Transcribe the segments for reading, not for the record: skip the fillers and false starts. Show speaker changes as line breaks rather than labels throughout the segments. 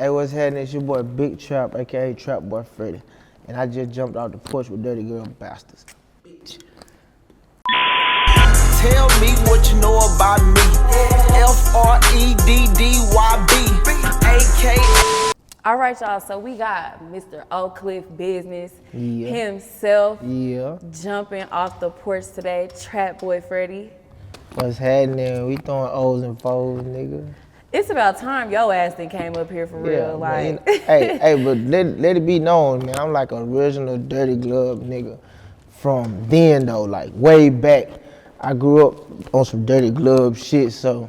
Hey, what's happening? It's your boy Big Trap, aka Trap Boy Freddy. And I just jumped out the porch with dirty girl bastards. Bitch.
Tell me what you know about me. Freddy, aka.
All right, y'all, so we got Mr. Oak Cliff Business himself jumping off the porch today, Trap Boy Freddy.
What's happening? We throwing O's and foes, nigga.
It's about time your ass then came up here for real. Like,
man. hey, but let it be known, man, I'm like an original dirty glove nigga from then though, like way back. I grew up on some dirty glove shit, so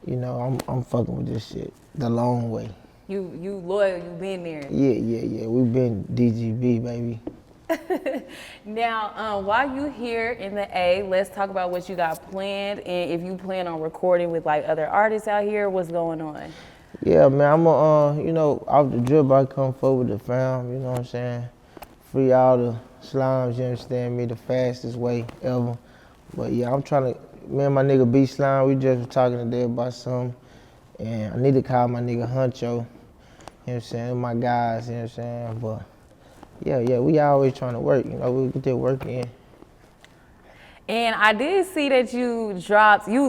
you know I'm fucking with this shit the long way.
You loyal, you been there.
Yeah. We've been DGB, baby.
Now, while you here in the A, let's talk about what you got planned and if you plan on recording with like other artists out here, what's going on?
Yeah, man, I'm off the drip, I come forward with the fam, you know what I'm saying? Free all the slimes, you understand me, the fastest way ever. But yeah, I'm trying to, me and my nigga B Slime, we just was talking today about something. And I need to call my nigga Huncho, you know what I'm saying, my guys, you know what I'm saying? But yeah, we always trying to work, you know, we get that work in.
And I did see that you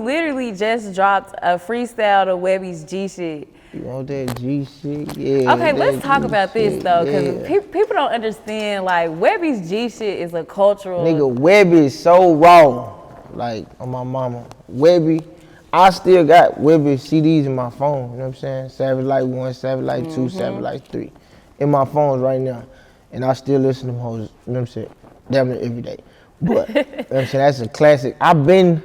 literally just dropped a freestyle to Webbie's Gshit.
You want that Gshit? Yeah.
Okay, let's talk about this though, because people don't understand, like, Webbie's Gshit is a cultural.
Nigga, Webbie is so raw, like, on my mama. Webbie, I still got Webbie CDs in my phone, you know what I'm saying? Savage Light 1, Savage Light 2, Savage Light 3. In my phones right now. And I still listen to them hoes, you know what I'm saying? Damn near every day. But, you know what I'm saying? That's a classic. I've been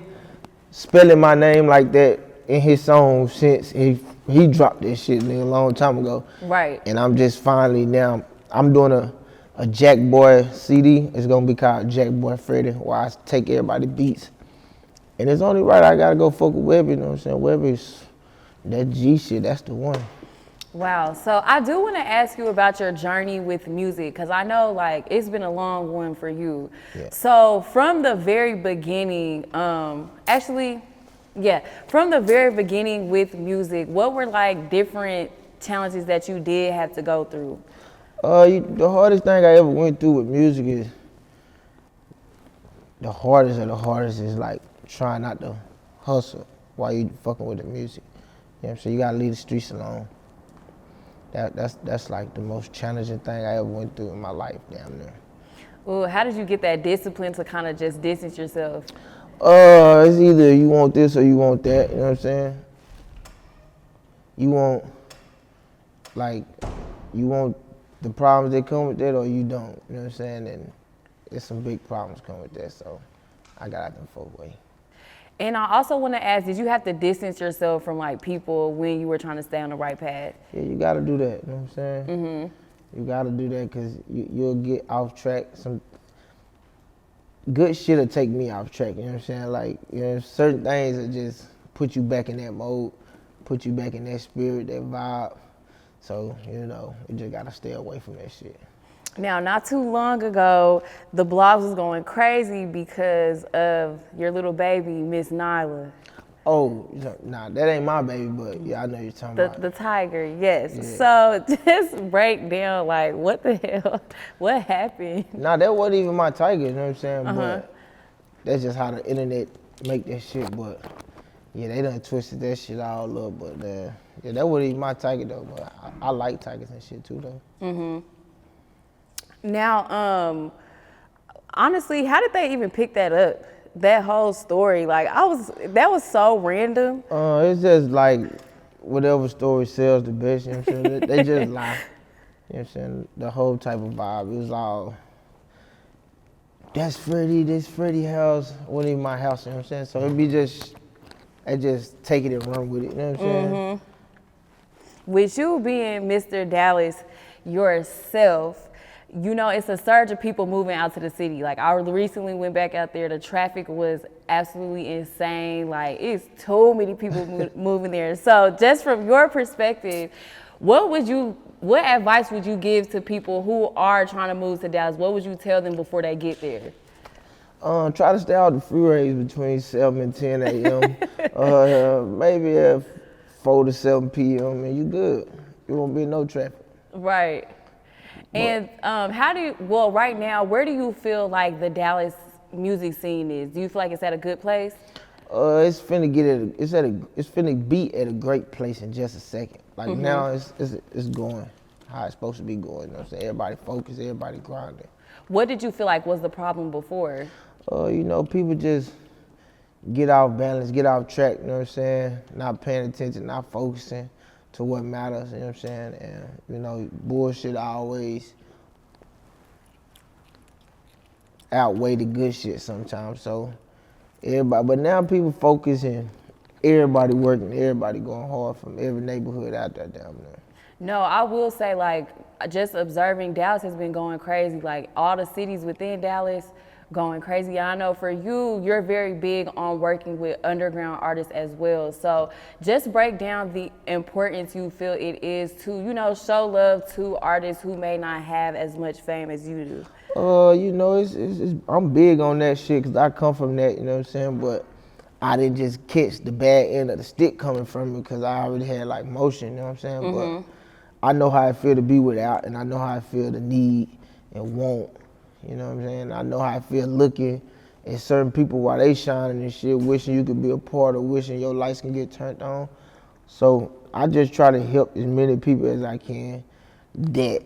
spelling my name like that in his song since he dropped this shit nigga, a long time ago.
Right.
And I'm just finally now, I'm doing a JackBoy CD. It's gonna be called JackBoy Freddy, where I take everybody beats. And it's only right I gotta go fuck with Webbie, you know what I'm saying? Webbie's, that G shit, that's the one.
Wow, so I do want to ask you about your journey with music, because I know like it's been a long one for you. Yeah. So from the very beginning, from the very beginning with music, what were like different challenges that you did have to go through?
The hardest thing I ever went through with music is, the hardest of the hardest is like trying not to hustle while you fucking with the music. You know what I'm saying? You gotta leave the streets alone. That's like the most challenging thing I ever went through in my life, damn near.
Well, how did you get that discipline to kind of just distance yourself?
It's either you want this or you want that, you know what I'm saying? You want the problems that come with that or you don't, you know what I'm saying? And there's some big problems come with that, so I got out them 4 ways.
And I also want to ask, did you have to distance yourself from like people when you were trying to stay on the right path? Yeah,
you got to do that, you know what I'm saying? Mm-hmm. You got to do that because you'll get off track. Some good shit will take me off track, you know what I'm saying? Like, you know, certain things that just put you back in that mode, put you back in that spirit, that vibe. So, you know, you just got to stay away from that shit.
Now, not too long ago, the blogs was going crazy because of your little baby, Miss Nyla.
Oh, nah, that ain't my baby, but yeah, I know you're talking about.
The tiger, yes. Yeah. So just break down, like, what the hell, what happened?
Nah, that wasn't even my tiger, you know what I'm saying? But that's just how the internet make that shit, but yeah, they done twisted that shit all up, but yeah, that wasn't even my tiger though, but I like tigers and shit too though.
Now, honestly, how did they even pick that up? That whole story, like that was so random.
It's just like whatever story sells the best, you know what I'm saying? They just lie. You know what I'm saying? The whole type of vibe, it was all, that's Freddy, this Freddy house, wasn't even my house, you know what I'm saying? So it'd be I just take it and run with it, you know what I'm saying?
With you being Mr. Dallas yourself, you know, it's a surge of people moving out to the city. Like, I recently went back out there. The traffic was absolutely insane. Like, it's too many people moving there. So just from your perspective, what advice would you give to people who are trying to move to Dallas? What would you tell them before they get there?
Try to stay out the freeways between 7 and 10 a.m. Maybe at 4 to 7 p.m. and you good. won't be no traffic.
Right. And right now, where do you feel like the Dallas music scene is? Do you feel like it's at a good place?
It's finna be at a great place in just a second. Like now it's going how it's supposed to be going. You know what I'm saying? Everybody focused, everybody grinding.
What did you feel like was the problem before?
People just get off balance, get off track, you know what I'm saying? Not paying attention, not focusing to what matters, you know what I'm saying? And, bullshit always outweigh the good shit sometimes. So but now people focusing, everybody working, everybody going hard from every neighborhood out there down there.
No, I will say, like, just observing, Dallas has been going crazy. Like, all the cities within Dallas going crazy. I know for you, you're very big on working with underground artists as well. So just break down the importance you feel it is to, show love to artists who may not have as much fame as you do.
I'm big on that shit because I come from that, you know what I'm saying? But I didn't just catch the bad end of the stick coming from me because I already had like motion, you know what I'm saying? But I know how I feel to be without, and I know how I feel to need and want, you know what I'm saying? I know how I feel looking at certain people while they shining and shit, wishing you could be a part of, wishing your lights can get turned on. So I just try to help as many people as I can that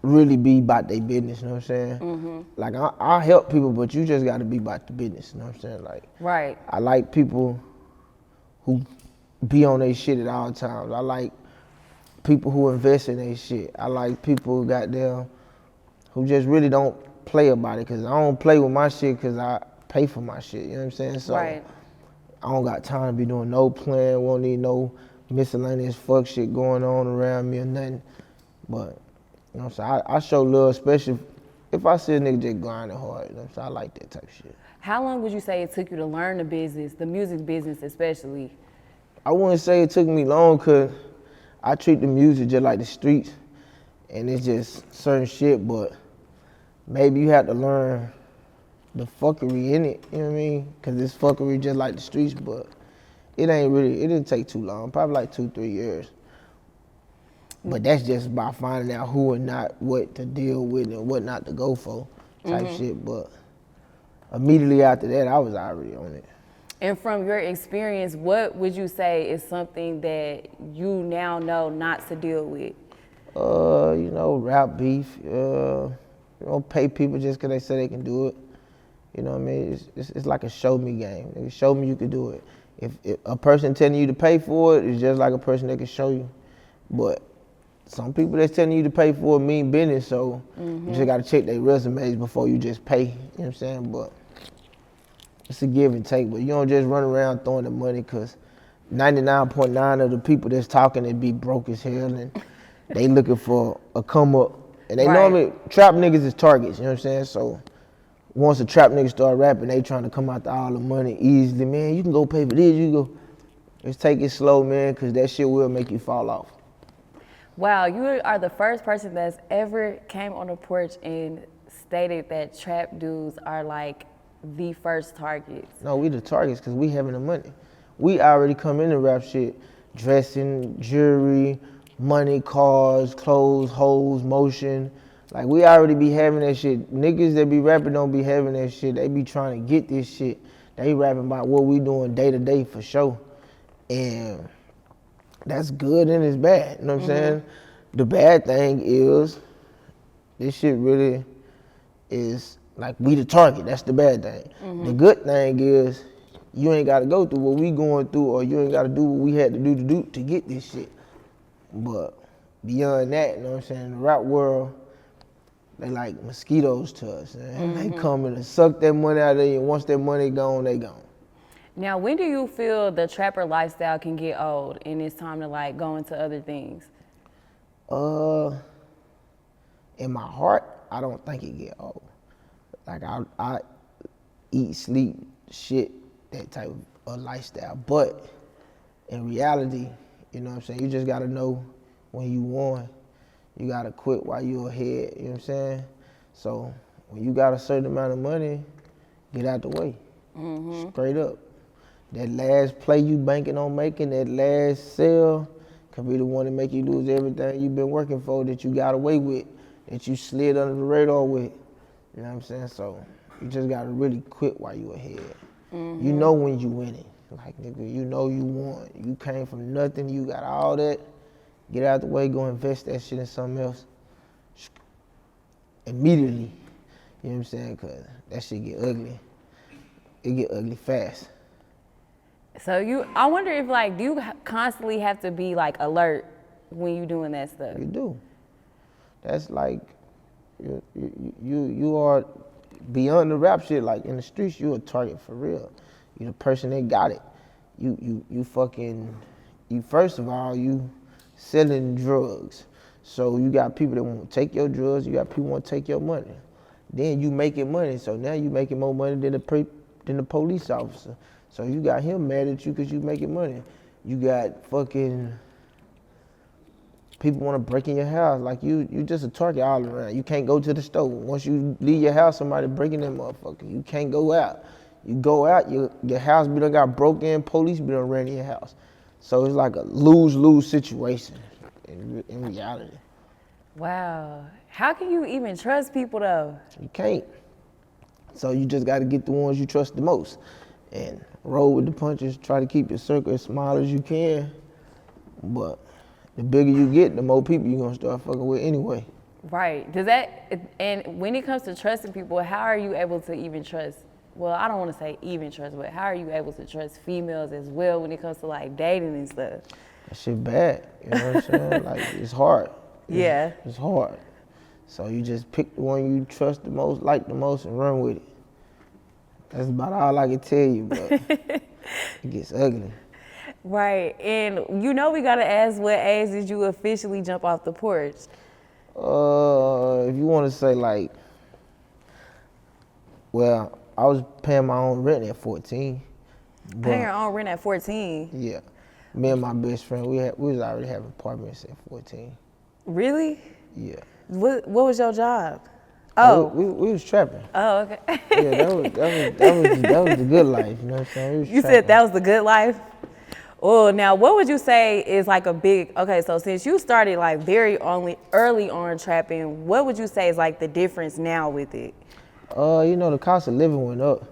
really be about their business, you know what I'm saying? Like, I help people, but you just gotta be about the business, you know what I'm saying? Like,
right.
I like people who be on their shit at all times. I like people who invest in their shit. I like people who just really don't play about it, because I don't play with my shit because I pay for my shit, you know what I'm saying? So
right.
I don't got time to be doing no playing, won't need no miscellaneous fuck shit going on around me or nothing. But, you know what I'm saying? I show love, especially if I see a nigga just grinding hard, you know what I'm saying? I like that type of shit.
How long would you say it took you to learn the business, the music business especially?
I wouldn't say it took me long, because I treat the music just like the streets, and it's just certain shit, but maybe you have to learn the fuckery in it, you know what I mean? Because it's fuckery just like the streets, but it didn't take too long, probably like 2-3 years. But that's just by finding out who and not what to deal with and what not to go for type shit. But immediately after that, I was already on it.
And from your experience, what would you say is something that you now know not to deal with?
Rap beef. Pay people just because they say they can do it. You know what I mean? It's like a show me game. They show me you can do it. If a person telling you to pay for it, it's just like a person that can show you. But some people that's telling you to pay for it mean business, so you just gotta check their resumes before you just pay, you know what I'm saying? But it's a give and take, but you don't just run around throwing the money, because 99.9% of the people that's talking, they be broke as hell, and they looking for a come up. And they normally, trap niggas is targets, you know what I'm saying? So once a trap nigga start rapping, they trying to come out to all the money easily. Man, you can go pay for this, let's take it slow, man, because that shit will make you fall off.
Wow, you are the first person that's ever came on the porch and stated that trap dudes are like the first targets.
No, we the targets because we having the money. We already come into rap shit, dressing, jewelry, money, cars, clothes, hoes, motion. Like, we already be having that shit. Niggas that be rapping don't be having that shit. They be trying to get this shit. They rapping about what we doing day to day for sure. And that's good and it's bad, you know what I'm saying? The bad thing is, this shit really is like, we the target, that's the bad thing. The good thing is, you ain't gotta go through what we going through, or you ain't gotta do what we had to do to get this shit. But beyond that, you know what I'm saying, the rap world, they like mosquitoes to us, man. They come in and suck that money out of you, and once that money gone, they gone.
Now, when do you feel the trapper lifestyle can get old and it's time to like go into other things?
In my heart, I don't think it get old. Like, I eat, sleep, shit, that type of lifestyle. But in reality, you know what I'm saying, you just gotta know when you won. You gotta quit while you ahead, you know what I'm saying? So when you got a certain amount of money, get out the way, straight up. That last play you banking on making, that last sale, could be the one to make you lose everything you've been working for that you got away with, that you slid under the radar with. You know what I'm saying? So you just gotta really quit while you ahead. You know when you winning. Like, nigga, you know you won. You came from nothing, you got all that. Get out the way, go invest that shit in something else. Immediately. You know what I'm saying? Cause that shit get ugly. It get ugly fast.
So I wonder if like, do you constantly have to be like alert when you doing that stuff?
You do. That's like, you are beyond the rap shit. Like in the streets, you a target for real. You the person that got it. You first of all, you selling drugs. So you got people that want to take your drugs. You got people want to take your money. Then you making money. So now you making more money than the police officer. So you got him mad at you because you making money. You got fucking people want to break in your house. Like you just a target all around. You can't go to the store. Once you leave your house, somebody breaking that motherfucker. You can't go out. You go out, your house be done got broke in, police be done ran in your house. So it's like a lose-lose situation in reality.
Wow. How can you even trust people though?
You can't. So you just got to get the ones you trust the most and roll with the punches. Try to keep your circle as small as you can. But the bigger you get, the more people you're going to start fucking with anyway.
Right. And when it comes to trusting people, how are you able to even trust? Well, I don't want to say even trust, but how are you able to trust females as well when it comes to like dating and stuff?
That shit bad. You know what I'm saying? Like, it's hard.
Yeah.
It's hard. So you just pick the one you trust the most, like the most, and run with it. That's about all I can tell you, but it gets ugly.
Right. And you know we got to ask, what age did you officially jump off the porch?
If you want to say like, well, I was paying my own rent at 14.
Paying your own rent at 14?
Yeah. Me and my best friend, we was already having apartments at 14.
Really?
Yeah.
What was your job? Oh.
We was trapping.
Oh, okay.
Yeah, that was the good life, you know what I'm saying? We was
You
trapping.
said that was the good life? Oh, now what would you say is like okay, so since you started like very early on trapping, what would you say is like the difference now with it?
You know, the cost of living went up.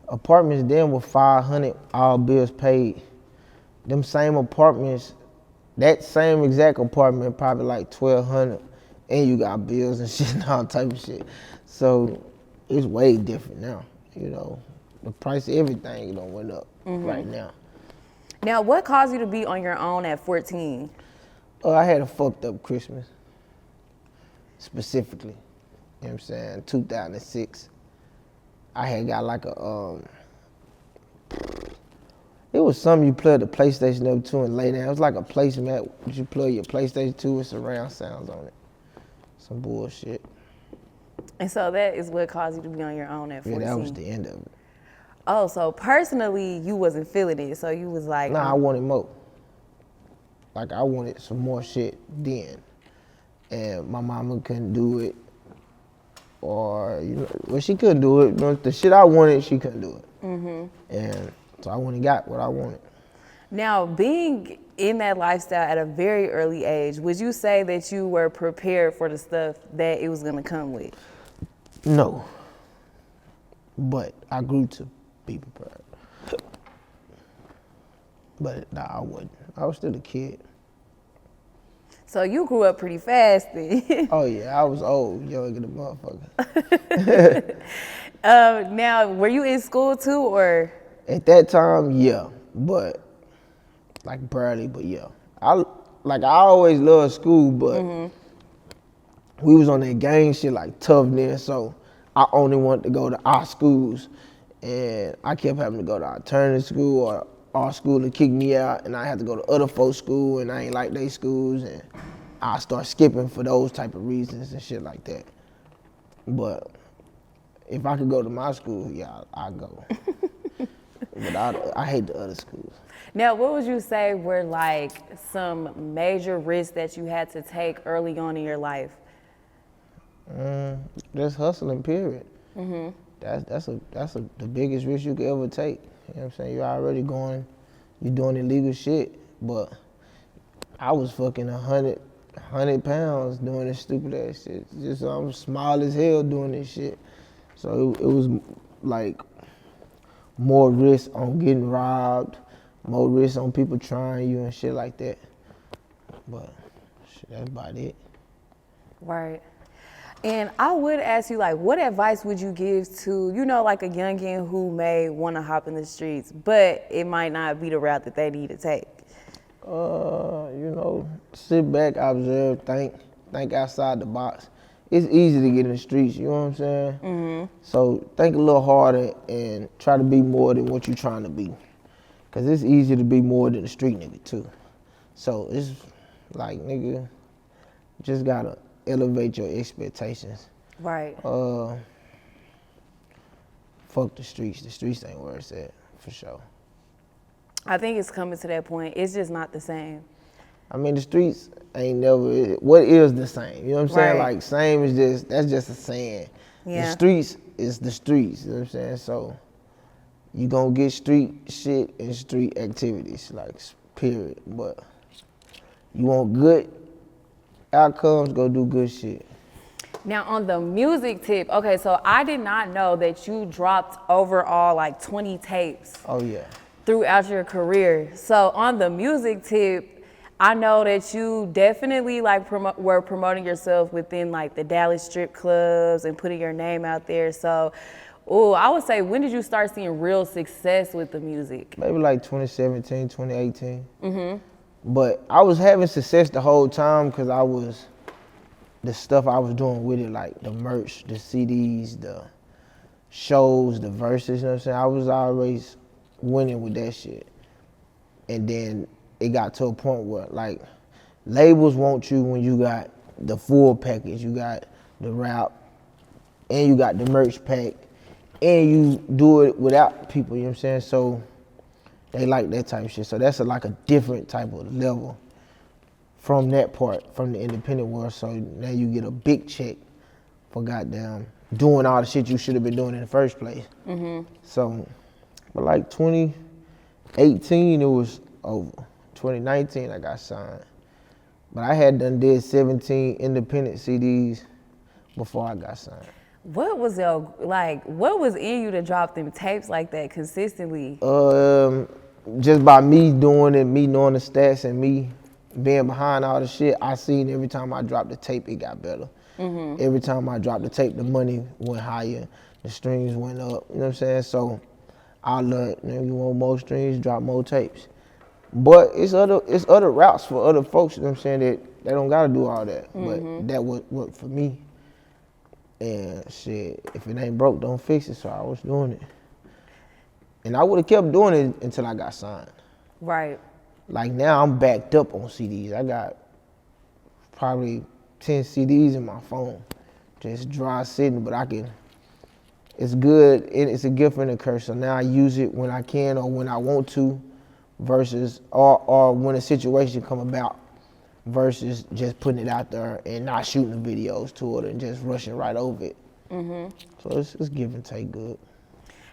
Apartments then were $500, all bills paid. Them same apartments, that same exact apartment probably like $1,200, and you got bills and shit and all type of shit. So it's way different now. You know, the price of everything, went up right now.
Now, what caused you to be on your own at 14?
I had a fucked up Christmas, specifically. You know what I'm saying? 2006. I had got like it was something you plug the PlayStation up to and lay down. It was like a placemat that you plug your PlayStation to with surround sounds on it. Some bullshit.
And so that is what caused you to be on your own at 14?
Yeah, that was the end of it.
Oh, so personally, you wasn't feeling it. So you was like...
Nah, I wanted more. Like, I wanted some more shit then. And my mama couldn't do it. Or, well, she couldn't do it. The shit I wanted, she couldn't do it. And so I went and got what I wanted.
Now, being in that lifestyle at a very early age, would you say that you were prepared for the stuff that it was gonna come with?
No. But I grew to be prepared. But nah, I wasn't. I was still a kid.
So you grew up pretty fast then.
Oh yeah, I was old, younger than motherfucker.
Now, were you in school too, or?
At that time, yeah, but like barely, but yeah. I always loved school, but we was on that gang shit like tough then, so I only wanted to go to our schools, and I kept having to go to alternative school or our school to kick me out, and I had to go to other folks' school, and I ain't like they schools, and I start skipping for those type of reasons and shit like that. But if I could go to my school, yeah, I'd go. But I hate the other schools.
Now, what would you say were like some major risks that you had to take early on in your life?
Just hustling, period. That's the biggest risk you could ever take. You know what I'm saying? You're already you're doing illegal shit, but I was fucking 100 pounds doing this stupid ass shit. Just I'm small as hell doing this shit. So it was like more risk on getting robbed, more risk on people trying you and shit like that. But shit, that's about it.
Right. And I would ask you, like, what advice would you give to, you know, like a youngin who may want to hop in the streets, but it might not be the route that they need to take?
You know, sit back, observe, think outside the box. It's easy to get in the streets, you know what I'm saying? Mm-hmm. So think a little harder and try to be more than what you're trying to be. Cause it's easy to be more than a street nigga too. So it's like, nigga, just gotta elevate your expectations.
Right.
Fuck the streets. The streets ain't where it's at, for sure.
I think it's coming to that point. It's just not the same.
I mean, the streets ain't never, what is the same? You know what I'm saying?
Right.
Like, same is just, that's just a saying.
Yeah.
The streets is the streets, you know what I'm saying? So, you gonna get street shit and street activities, like, period. But you want good outcomes, go do good shit.
Now, on the music tip, okay, so I did not know that you dropped overall like 20 tapes.
Oh, yeah.
Throughout your career. So on the music tip, I know that you definitely like were promoting yourself within like the Dallas strip clubs and putting your name out there. So, I would say, when did you start seeing real success with the music?
Maybe like 2017, 2018. Mm-hmm. But I was having success the whole time because the stuff I was doing with it, like the merch, the CDs, the shows, the verses, you know what I'm saying? I was always winning with that shit. And then it got to a point where, like, labels want you when you got the full package. You got the rap, and you got the merch pack, and you do it without people, you know what I'm saying? So they like that type of shit. So that's like a different type of level from that part, from the independent world. So now you get a big check for goddamn doing all the shit you should have been doing in the first place. Mm-hmm. So, but like 2018, it was over. 2019, I got signed. But I had did 17 independent CDs before I got signed.
What was what was in you to drop them tapes like that consistently?
Just by me doing it, me knowing the stats and me being behind all the shit, I seen every time I dropped the tape, it got better. Mm-hmm. Every time I dropped the tape, the money went higher, the streams went up, you know what I'm saying? So I learned, you want more streams, drop more tapes. But it's other routes for other folks, you know what I'm saying, that they don't gotta do all that. Mm-hmm. But that would work for me. And shit, if it ain't broke, don't fix it, so I was doing it. And I would have kept doing it until I got signed. Right. Like now I'm backed up on CDs. I got probably 10 CDs in my phone, just dry sitting, but it's good, and it's a gift and a curse. So now I use it when I can or when I want to, versus, or when a situation come about, versus just putting it out there and not shooting the videos to it and just rushing right over it. Mm-hmm. So it's give and take good.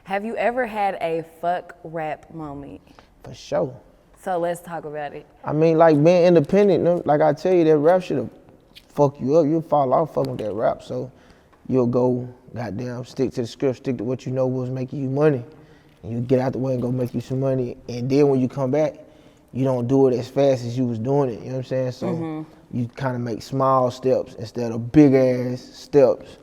Have you ever had a fuck rap moment?
For sure.
So let's talk about it.
I mean, like being independent, like I tell you, that rap shit'll fuck you up. You'll fall off fucking with that rap. So you'll go, goddamn, stick to the script, stick to what you know was making you money. And you get out the way and go make you some money. And then when you come back, you don't do it as fast as you was doing it, you know what I'm saying? So you kind of make small steps instead of big ass steps.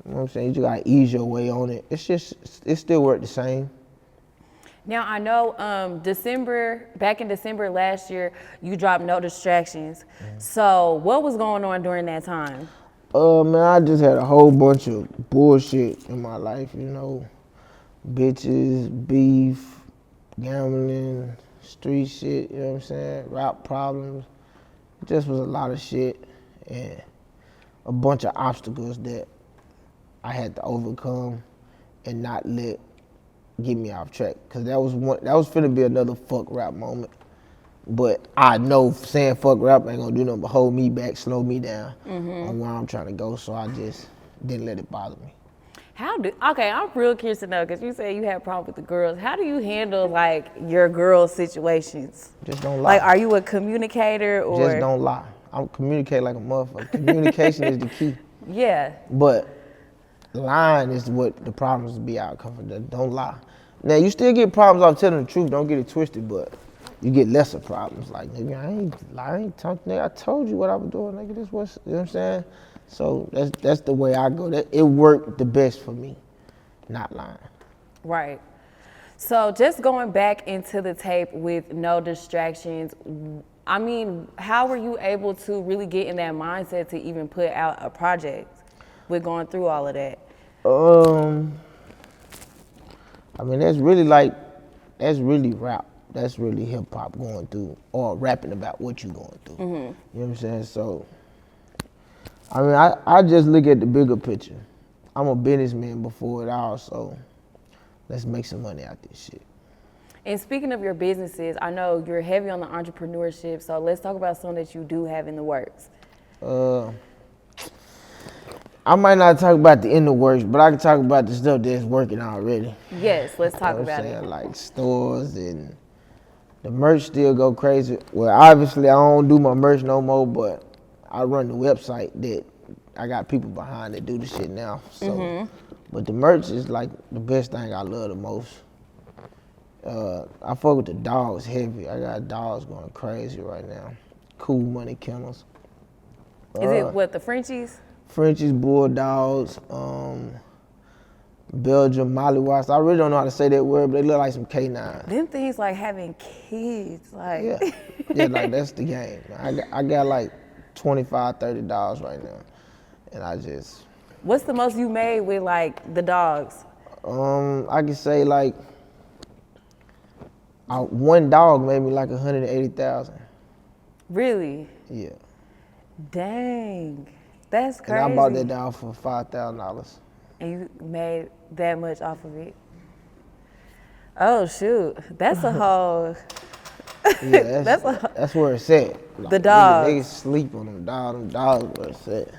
You know what I'm saying? You just gotta ease your way on it. It still work the same.
Now I know back in December last year, you dropped No Distractions. Mm-hmm. So what was going on during that time?
Man, I just had a whole bunch of bullshit in my life, you know. Bitches, beef, gambling, street shit, you know what I'm saying? Rap problems. It just was a lot of shit and a bunch of obstacles that I had to overcome and not let get me off track. Cause that was finna be another fuck rap moment. But I know saying fuck rap ain't gonna do nothing but hold me back, slow me down on where I'm trying to go. So I just didn't let it bother me.
Okay, I'm real curious to know, because you say you have problems with the girls. How do you handle, like, your girl situations?
Just don't lie.
Like, are you a communicator or?
Just don't lie. I'm communicate like a motherfucker. Communication is the key.
Yeah.
But lying is what the problems be outcome from. Don't lie. Now you still get problems off telling the truth. Don't get it twisted, but you get lesser problems. Like, nigga, I ain't talking. Nigga, I told you what I was doing. Nigga, this was, you know what I'm saying? So that's the way I go. It worked the best for me, not lying.
Right. So just going back into the tape with no distractions, I mean, how were you able to really get in that mindset to even put out a project with going through all of that?
I mean, that's really rap. That's really hip hop going through, or rapping about what you going through. You know what I'm saying? So, I mean, I just look at the bigger picture. I'm a businessman before it all, so let's make some money out this shit.
And speaking of your businesses, I know you're heavy on the entrepreneurship, so let's talk about some that you do have in the works.
I might not talk about the in the works, but I can talk about the stuff that's working already.
Yes, let's talk about it.
Like stores and the merch still go crazy. Well, obviously I don't do my merch no more, but I run the website that I got people behind that do the shit now. So, but the merch is like the best thing I love the most. I fuck with the dogs heavy. I got dogs going crazy right now. Cool Money Kennels.
Is it what, the Frenchies?
Frenchies, Bulldogs, Belgium, Mollywops. I really don't know how to say that word, but they look like some canines.
Them things like having kids, like.
Yeah, like that's the game. I got like 25, 30 dogs right now, and I just.
What's the most you made with like the dogs?
I can say like one dog made me like 180,000.
Really?
Yeah.
Dang, that's crazy.
And I bought that dog for $5,000.
And you made that much off of it? Oh shoot, that's a whole.
Yeah, that's where it's at. Like,
the dogs.
Niggas sleep on them dogs. Them dogs where it's at.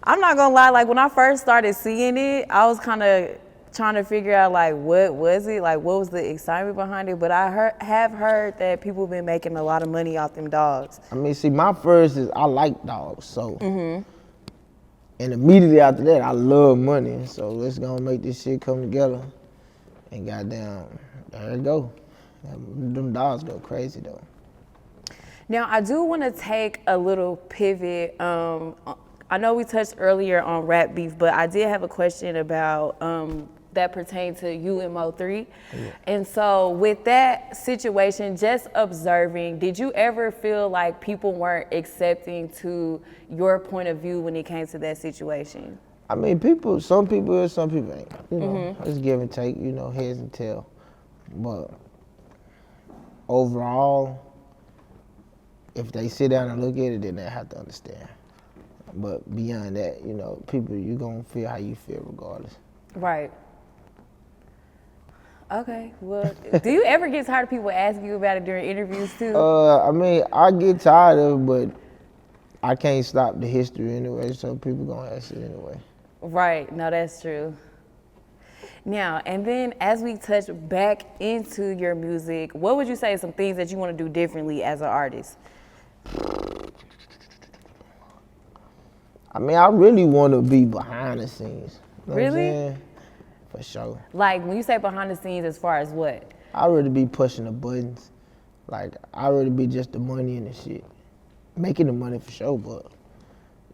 I'm not gonna lie, like when I first started seeing it, I was kind of trying to figure out like what was it, like what was the excitement behind it. But I have heard that people have been making a lot of money off them dogs.
I mean, see, my first is I like dogs, so. And immediately after that, I love money. So let's gonna make this shit come together. And goddamn, there it go. Them dogs go crazy though.
Now I do want to take a little pivot. I know we touched earlier on rap beef, but I did have a question about that pertained to you and Mo3. Yeah. And so with that situation, just observing, did you ever feel like people weren't accepting to your point of view when it came to that situation?
I mean, some people is, some people ain't. You know, it's give and take, you know, heads and tail. But overall, if they sit down and look at it, then they have to understand. But beyond that, you know, people, you gonna feel how you feel regardless.
Right. Okay, well, do you ever get tired of people asking you about it during interviews too?
I mean, I get tired of it, but I can't stop the history anyway, so people gonna ask it anyway.
Right, no, that's true. Now, and then as we touch back into your music, what would you say are some things that you want to do differently as an artist?
I mean, I really want to be behind the scenes. You know
really?
What I'm saying? For sure.
Like, when you say behind the scenes, as far as what?
I'd really be pushing the buttons. Like, I'd really be just the money and the shit. Making the money for sure, but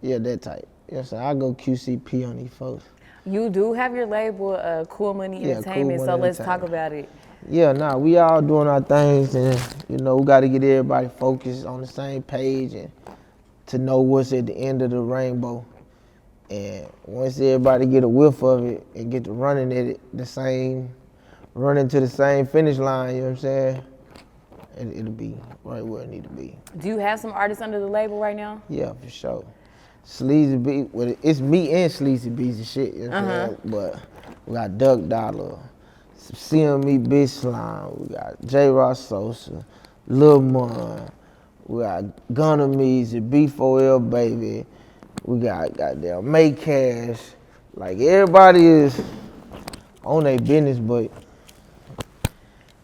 yeah, that type. You know what I'm saying? I go QCP on these folks.
You do have your label, Cool Money Entertainment,
Cool
so
Money
let's
Entertainment.
talk about it.
Yeah, nah, we all doing our things, and you know, we got to get everybody focused on the same page and to know what's at the end of the rainbow. And once everybody get a whiff of it and get to running at it running to the same finish line, you know what I'm saying? It'll be right where it need to be.
Do you have some artists under the label right now?
Yeah, for sure. Sleazy B, well, it's me and Sleazy B's and shit, you know what I'm saying? But we got Duck Dollar, CME Bitch Slime, we got J. Ross Sosa, Lil Mon, we got Gunna Meezy, B4L Baby, we got goddamn Make Cash. Like, everybody is on their business, but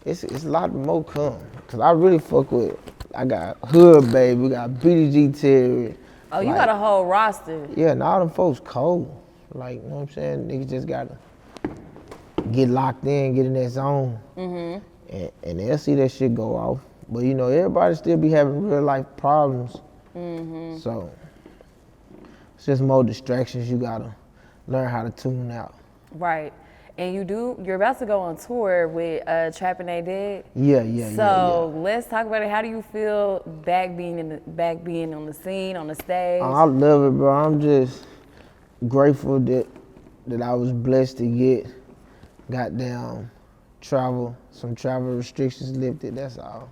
it's a lot more come. Cause I really fuck with. I got Hood Baby, we got BDG Terry.
Oh, you got a whole roster.
Yeah, and all them folks cold. Like, you know what I'm saying? Niggas just gotta get locked in, get in that zone, and they'll see that shit go off. But you know, everybody still be having real life problems. So it's just more distractions you gotta learn how to tune out.
Right. And you're about to go on tour with Trappin' They Dead.
Yeah.
So let's talk about it. How do you feel back being on the scene, on the stage?
I love it, bro. I'm just grateful that I was blessed to get goddamn some travel restrictions lifted, that's all.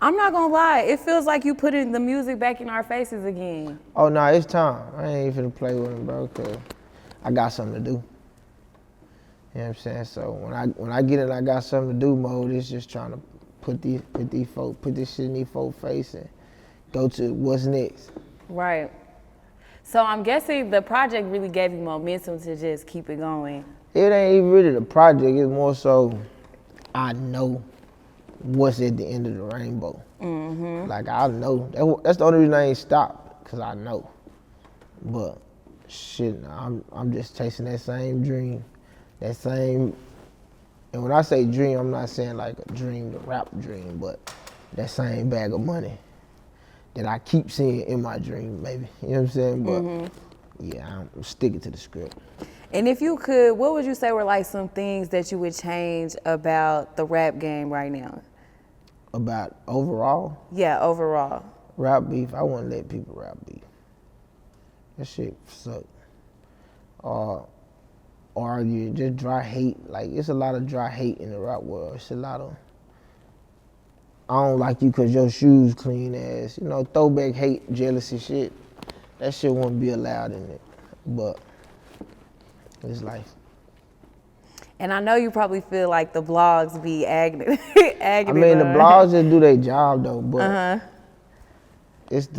I'm not gonna lie, it feels like you putting the music back in our faces again.
Oh, no, it's time. I ain't finna play with them, bro, cause I got something to do. You know what I'm saying? So when I get in I got something to do mode, it's just trying to put this shit in these folk face and go to what's next.
Right. So I'm guessing the project really gave you momentum to just keep it going.
It ain't even really the project, it's more so I know what's at the end of the rainbow. Like I know, that's the only reason I ain't stopped, cause I know. But shit, I'm just chasing that same dream. That same, and when I say dream, I'm not saying like a dream, the rap dream, but that same bag of money that I keep seeing in my dream, maybe. You know what I'm saying? But yeah, I'm sticking to the script.
And if you could, what would you say were like some things that you would change about the rap game right now?
About overall?
Yeah, overall.
Rap beef, I wouldn't let people rap beef. That shit suck. Argue, just dry hate. Like, it's a lot of dry hate in the rap world. It's a lot of, I don't like you because your shoes clean ass. You know, throwback hate, jealousy shit. That shit wouldn't be allowed in it. But it's life.
And I know you probably feel like the blogs be aggravating.
I mean, the blogs just do their job though, but it's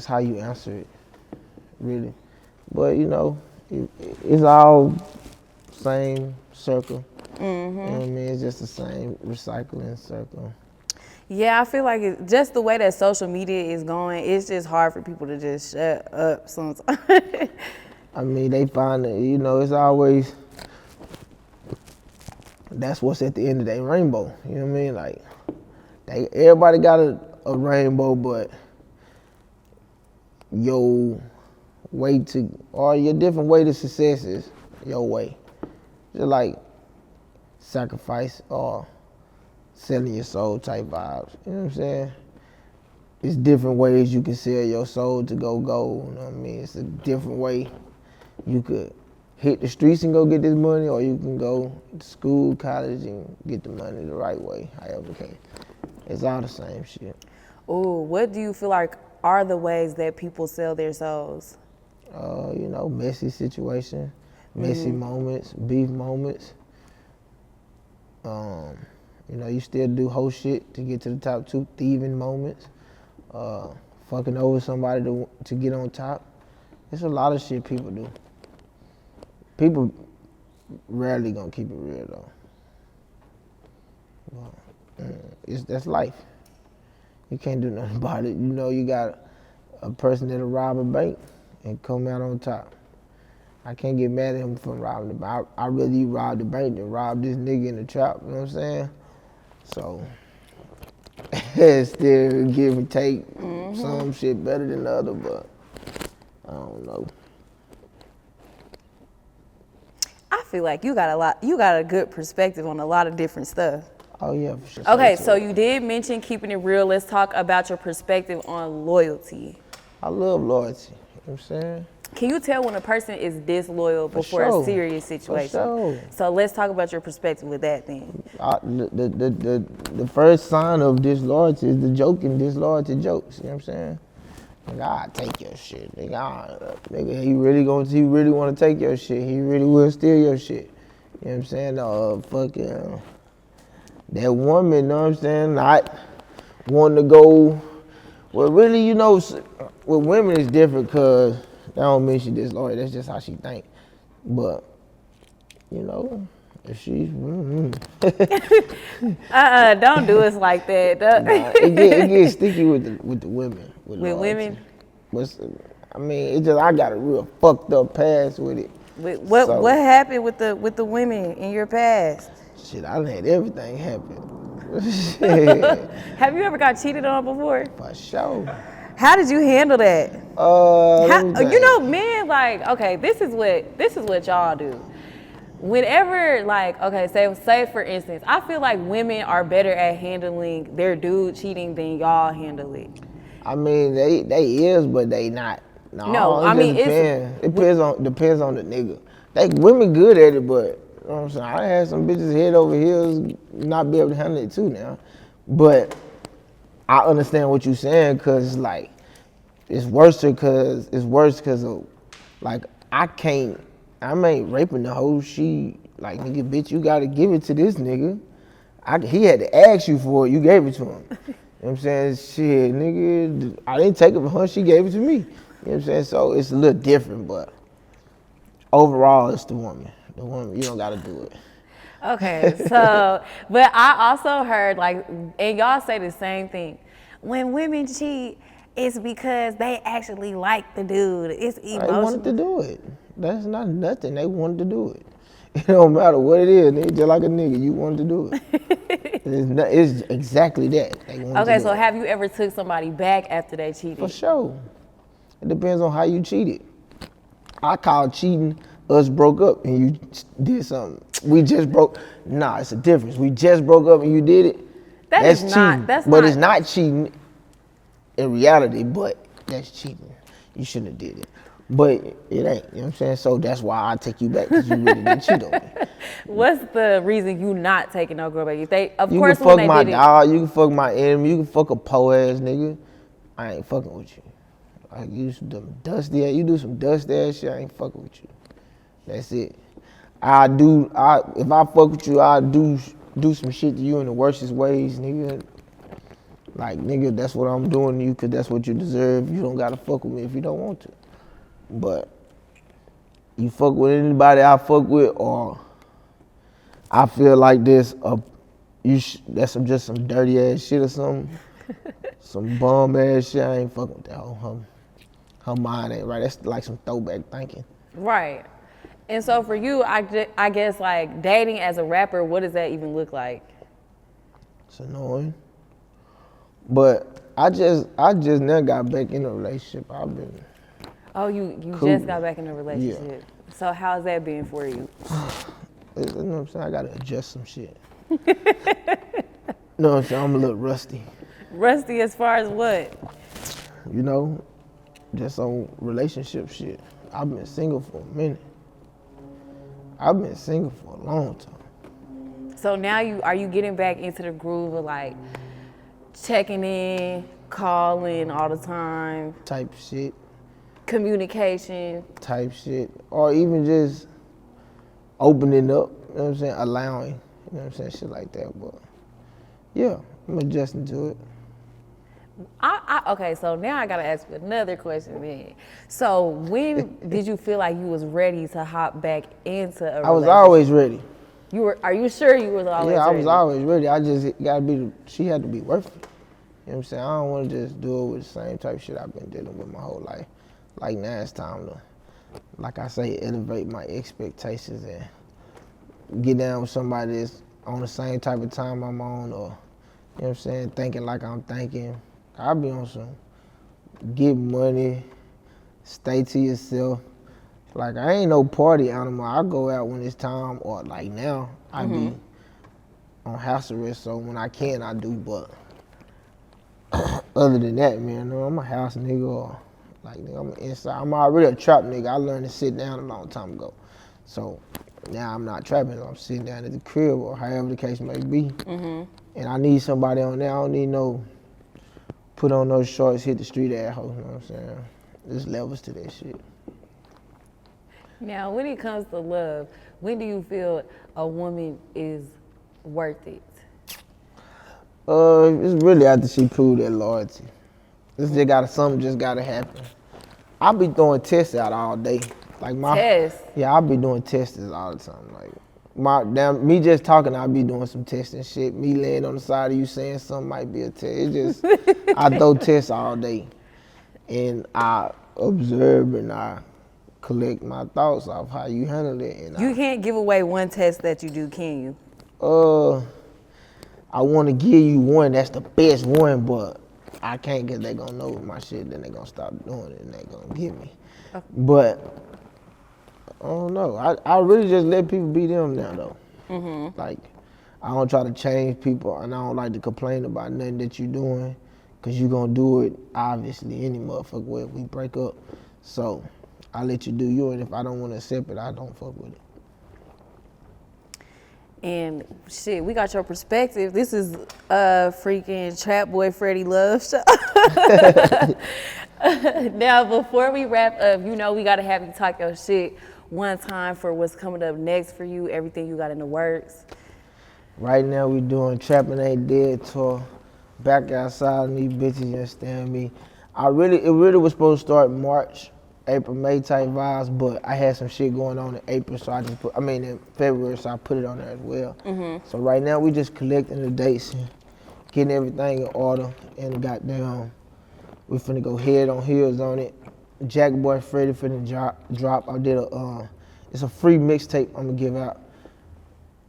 how you answer it, really. But you know, it's all same circle. You know what I mean? It's just the same recycling circle.
Yeah, I feel like just the way that social media is going, it's just hard for people to just shut up sometimes.
I mean, they find it, you know, it's always, that's what's at the end of their rainbow. You know what I mean? Like, everybody got a rainbow, but your way to, or your different way to success is your way. Just like sacrifice or selling your soul type vibes. You know what I'm saying? It's different ways you can sell your soul to go gold. You know what I mean? It's a different way. You could hit the streets and go get this money, or you can go to school, college, and get the money the right way, however you can. It's all the same shit.
Ooh, what do you feel like are the ways that people sell their souls?
You know, messy situation, messy moments, beef moments. You know, you still do whole shit to get to the top, two thieving moments. Fucking over somebody to get on top. It's a lot of shit people do. People rarely gonna keep it real though. But, that's life. You can't do nothing about it. You know, you got a person that'll rob a bank and come out on top. I can't get mad at him for robbing the bank. I'd rather you rob the bank than rob this nigga in the trap, you know what I'm saying? So, still give and take. Some shit better than the other, but I don't know.
I feel like you got a good perspective on a lot of different stuff.
Oh yeah, for sure.
Okay, so you did mention keeping it real. Let's talk about your perspective on loyalty.
I love loyalty, you know what I'm saying?
Can you tell when a person is disloyal before a serious situation?
For sure.
So let's talk about your perspective with that then.
The first sign of disloyalty is the joking disloyalty jokes, you know what I'm saying? Like, I take your shit, nigga. Nigga, he really want to take your shit. He really will steal your shit. You know what I'm saying? Fucking that woman, you know what I'm saying? Not wanting to go. Well, really, you know, with women it's different because that don't mean she disloyal. That's just how she think. But, you know, If she's,
Don't do us like that.
it gets sticky with the women. With
women?
I mean, it just I got a real fucked up past with it.
What happened with the women in your past?
Shit, I done had everything happen.
Have you ever got cheated on before?
For sure.
How did you handle that?
You
know, men like, okay, this is what y'all do. Whenever, like, okay, say for instance, I feel like women are better at handling their dude cheating than y'all handle it.
I mean, they is, but they not.
No,
it
I mean,
depends on the nigga. Women good at it, but you know what I'm saying, I had some bitches head over heels not be able to handle it too now. But I understand what you're saying, cause like it's worse because of like I ain't raping the hoe. She like, nigga, bitch, you gotta give it to this nigga. He had to ask you for it. You gave it to him. You know what I'm saying? Shit, nigga, I didn't take it from her. She gave it to me. You know what I'm saying? So it's a little different, but overall, it's the woman. The woman, you don't gotta do it.
Okay, so, but I also heard, like, and y'all say the same thing. When women cheat, it's because they actually like the dude. It's emotional.
They wanted to do it. That's not nothing. They wanted to do it. It don't matter what it is. Nigga, just like a nigga, you wanted to do it. It's exactly that.
Okay, so have you ever took somebody back after they cheated?
For sure. It depends on how you cheated. I call cheating us broke up and you did something. We just broke. Nah, it's a difference. We just broke up and you did it. That's cheating. It's not cheating in reality, but that's cheating. You shouldn't have did it. But it ain't, you know what I'm saying? So that's why I take you back, because you really didn't cheat on me.
What's the reason you not taking no girl back? If they, of
you
course,
can fuck
when
my
they did
dog, you can fuck my enemy, you can fuck a po-ass nigga. I ain't fucking with you. Like, you do some dusty ass shit, I ain't fucking with you. That's it. If I fuck with you, I'll do some shit to you in the worstest ways, nigga. Like, nigga, that's what I'm doing to you, because that's what you deserve. You don't gotta fuck with me if you don't want to. But you fuck with anybody I fuck with, or I feel like this, that's just some dirty ass shit or something, some bum ass shit, I ain't fucking with that hoe. Her mind ain't right. That's like some throwback thinking.
Right. And so for you, I guess, like, dating as a rapper, what does that even look like?
It's annoying. But I just never got back in a relationship. I've been.
Oh, you
cool.
Just got back in a relationship.
Yeah.
So how's that been for you?
You know what I'm saying? I gotta adjust some shit. You know what I'm saying? I'm a little rusty.
Rusty as far as what?
You know, just on relationship shit. I've been single for a minute. I've been single for a long time.
So now are you getting back into the groove of, like, checking in, calling all the time?
Type shit.
Communication.
Type shit. Or even just opening up, you know what I'm saying? Allowing, you know what I'm saying? Shit like that. But yeah, I'm adjusting to it.
Okay, so now I gotta ask you another question then. So when did you feel like you was ready to hop back into a relationship?
I was always ready.
Are you sure you was always ready?
Yeah, I was always ready. I just she had to be worth it. You know what I'm saying? I don't want to just do it with the same type of shit I've been dealing with my whole life. Like, now it's time to, like I say, elevate my expectations and get down with somebody that's on the same type of time I'm on, or, you know what I'm saying, thinking like I'm thinking. I'll be on some get money, stay to yourself. Like, I ain't no party animal. I go out when it's time, or like now, I be on house arrest, so when I can, I do, but other than that, man, no, I'm a house nigga, or like, nigga, I'm inside. I'm already a trap nigga. I learned to sit down a long time ago. So now I'm not trapping, I'm sitting down at the crib, or however the case may be. And I need somebody on there. I don't need no put on those shorts, hit the street at hoe, you know what I'm saying? There's levels to that shit.
Now, when it comes to love, when do you feel a woman is worth it?
It's really after she proved that loyalty. Something just gotta happen. I be throwing tests out all day. Like
Tests?
Yeah, I be doing tests all the time. Like, Me just talking, I'll be doing some testing shit. Me laying on the side of you saying something might be a test. It's just, I throw tests all day. And I observe and I collect my thoughts off how you handle it. And
You can't give away one test that you do, can you?
I want to give you one that's the best one, but I can't because they gonna know my shit, then they gonna stop doing it and they gonna give me.
Okay.
But I don't know. I really just let people be them now though. Mm-hmm. Like I don't try to change people, and I don't like to complain about nothing that you're doing, cause you gonna do it obviously any motherfucker way if we break up. So I let you do you, and if I don't want to accept it, I don't fuck with it.
And shit, we got your perspective. This is a freaking Trap Boy Freddy love show. Now, before we wrap up, you know we gotta have you talk your shit one time for what's coming up next for you, everything you got in the works.
Right now we doing Trappin' Ain't Dead tour. Back outside and these bitches, you understand me? It really was supposed to start March, April, May type vibes, but I had some shit going on in April, so in February, so I put it on there as well. Mm-hmm. So right now we just collecting the dates and getting everything in order, and goddamn, we finna go head on heels on it. JackBoy Freddy finna drop. I did it's a free mixtape I'm gonna give out.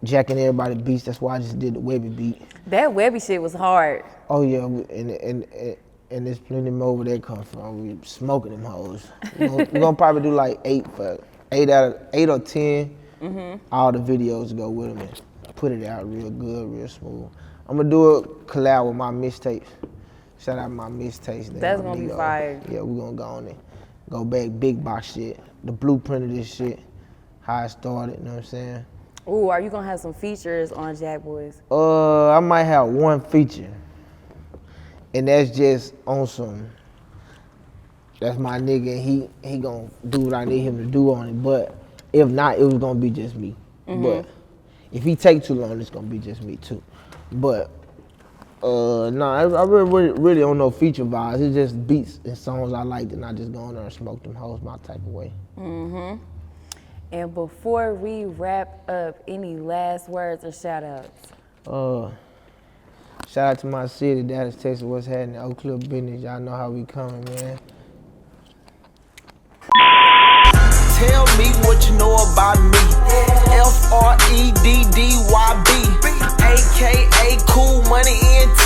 Jacking everybody beats, that's why I just did the Webbie beat.
That Webbie shit was hard.
Oh yeah, and there's plenty more where that come from. We smoking them hoes. We're gonna probably do like 8 or 10. Mm-hmm. All the videos go with them and put it out real good, real smooth. I'm gonna do a collab with my mixtapes. Shout out my mixtapes.
That's gonna be fire.
Yeah, we're gonna go on it. Go back, big box shit. The blueprint of this shit. How it started, you know what I'm saying?
Ooh, are you gonna have some features on JackBoys?
I might have one feature. And that's just on some, that's my nigga, and he gonna do what I need him to do on it. But if not, it was gonna be just me. Mm-hmm. But if he take too long, it's gonna be just me too. But I really don't know feature vibes. It's just beats and songs I liked, and I just go in there and smoke them hoes my type of way.
Mm-hmm. And before we wrap up, any last words or shout outs?
Shout out to my city, Dallas, Texas, what's happening, Oak Cliff business. Y'all know how we coming, man.
Tell me what you know about me. Freddy, aka Cool Money Ent.